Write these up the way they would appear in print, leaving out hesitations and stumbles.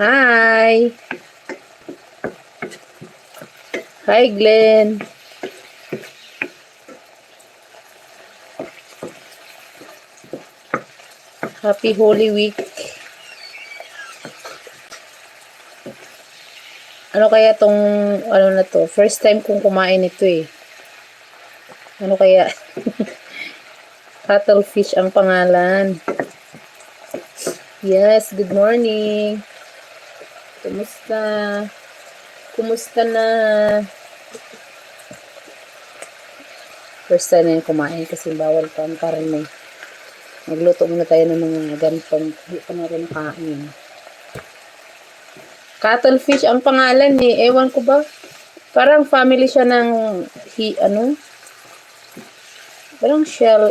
Hi! Hi, Glenn! Happy Holy Week! Ano kaya tong, ano na to? First time kong kumain ito eh. Ano kaya? Cuttlefish ang pangalan. Yes, good morning. Kumusta? Kumusta na? First time na yung kumain kasi bawal pa. Parang magluto muna tayo ng mga ganitong. Hindi pa natin nakain. Cuttlefish ang pangalan eh. Ewan ko ba? Parang family siya ng parang shell.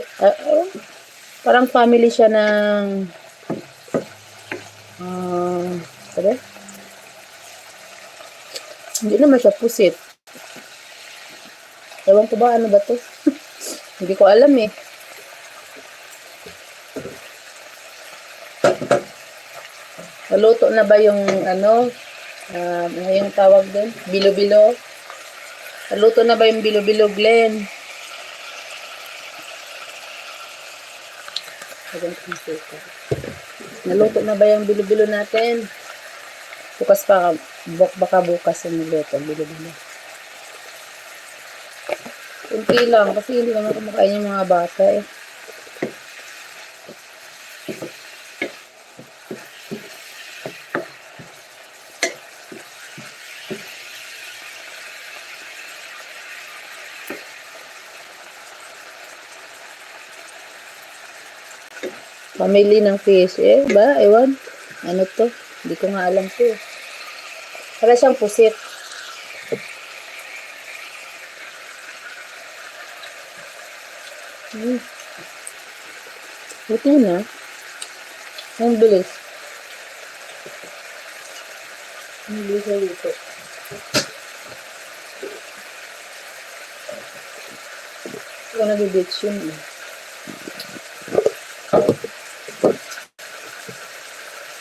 Parang family siya ng sabi? Hindi naman siya pusit. Ewan ko ba ano ba to? Hindi ko alam eh. Naluto na ba yung ano? Yung tawag din? Bilo-bilo? Naluto na ba yung bilo-bilo, Glenn? Naluto na ba yung bilo-bilo natin? Baka bukas yung niluto, bilo-bilo. Kunti lang, kasi hindi naman kumakain yung mga bata eh. Family ng fish eh, ba? Ewan. Ano to? Hindi ko nga alam to. Para siyang pusit. Ito na. Ang bilis. Ang bilis na dito. Ito na bibits yun eh.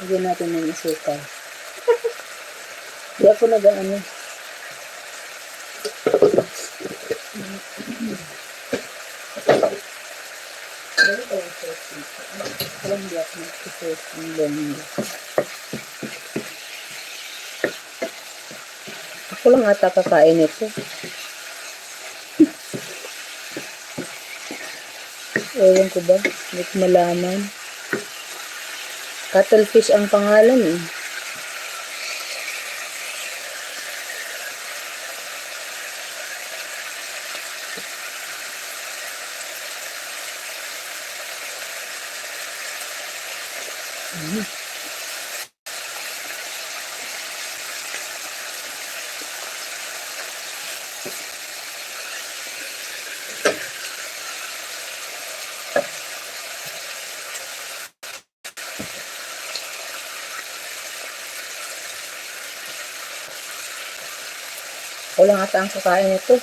Lagyan natin ng asukal. Hindi ako nag-ano. Alam hindi ako nag-isos ng longga. Ako lang ata kakain ito. Ewan ko ba? Hindi ko malaman. Cuttlefish ang pangalan eh. Ako lang ata ang kakain ito.